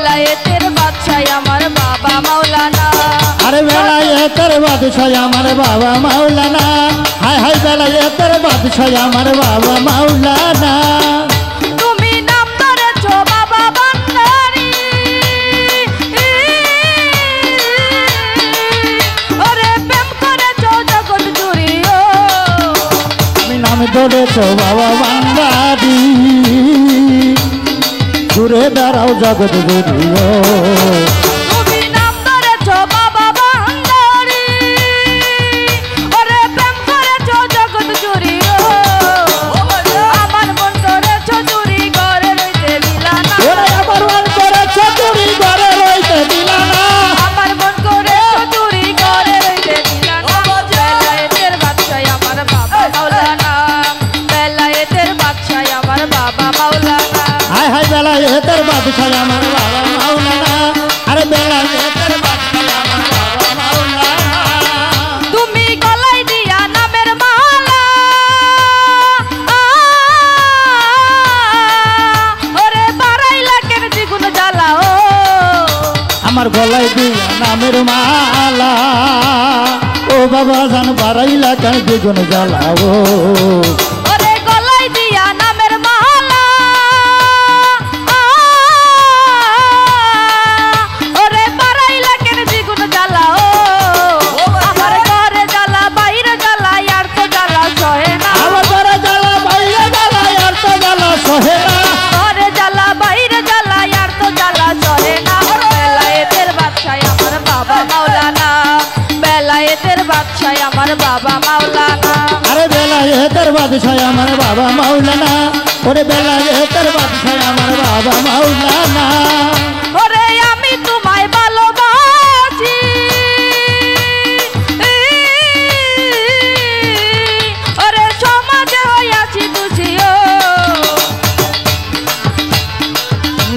বেলায়েতের বাদশাহ আমার বাবা মাওলানা। আরে বেলায়েতের বাদশাহ আমার বাবা মাওলানা, হায় হায় বেলায়েতের বাদশাহ আমার বাবা মাওলানা। তুমি নাম ধরেছো বাবা ভান্ডারী, ওরে প্রেম করেছো জগৎ জুড়ি ও। তুমি নাম ধরেছো বাবা ভান্ডারী, ঘুরে বেড়াও জগৎ জুড়িও। তুমি নাম ধরেছো বাবা ভান্ডারী, ওরে প্রেম করেছো জগৎ জুড়ি ও। আমার মন করেছো চুরি ঘরে রইতে দিলা না, ওরে আমার মন করেছো চুরি ঘরে রইতে দিলা না, আমার মন করেছো চুরি ঘরে রইতে দিলা না। বেলায়েতের বাদশাহ আমার বাবা মাওলানা, বেলায়েতের বাদশাহ আমার বাবা মাওলানা। হায় হায় বেলায়েতের বাদশাহ আমার বাবা মাওলানা, আরে বেলায়েতের বাদশাহ আমার বাবা মাওলানা। তুমি গলায় দিয়া নামের মালা, ওরে বাড়াইলা কেন দ্বিগুণ জ্বালা ও। আমার গলায় দিয়া নামের মালা, ও বাবা জান বাড়াইলা কেন দ্বিগুণ জ্বালাও। ওরে গলায় দিয়া নামের মালা, ওরে বাড়াইলা কেন দ্বিগুণ জ্বালা ও। আমার ঘরে জ্বালা বাইরে জ্বালা আর তো জ্বালা সহে না, আমার ঘরে জ্বালা বাইরে জ্বালা আর তো জ্বালা সহে না, ঘরে জ্বালা বাইরে জ্বালা আর তো জ্বালা সহে না। বেলায়েতের বাদশাহ আমার বাবা মাওলানা, বেলায়েতের বাদশাহ আমার বাবা মাওলানা। আরে বেলায়েতের বাদশাহ আমার বাবা মাওলানা, ওরে বেলায়েতের বাদশাহ আমার বাবা মাওলানা। ওরে আমি তোমায় ভালোবাসি, ওরে সমাজে হইয়াছি দোষী ও।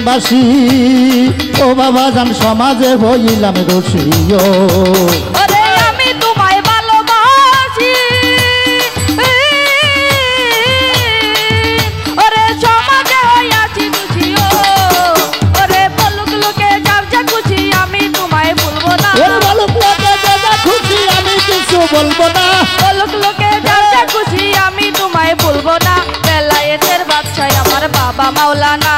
বাসি ও বাবা জান সমাজে হইলাম দোষী ও। ওরে আমি তোমায় ভালোবাসি, ওরে সমাজে হইয়াছি দোষী ও। ওরে বলুক লোকে যার যা খুশি আমি তোমায় ভুলবো না, ওরে বালক লোকে যা খুশি আমি কিছু বলবো না, বলুক লোকে যার যা খুশি আমি তোমায় ভুলবো না। বেলায়েতের বাদশাহ আমার বাবা মাওলানা,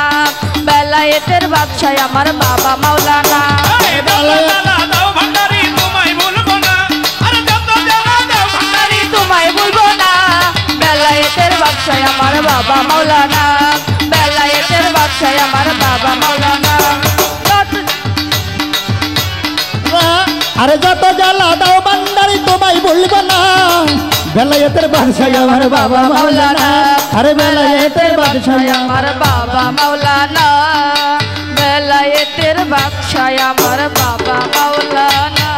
বেলায়েতের বাদশাহ আমার বাবা মাওলানা। তোমায় ভুলবো না, বেলায়েতের বাদশাহ আমার বাবা মাওলানা, বেলায়েতের বাদশাহ আমার বাবা মাওলানা। আরে যত জ্বালা দাও বান্দারি তোমায় বলবো না, বেলায়েতের বাদশাহ আমার বাবা মাওলানা, আরে বেলায়েতের বাদশাহ আমার বাবা মাওলানা, বেলায়েতের বাদশাহ আমার বাবা মাওলানা।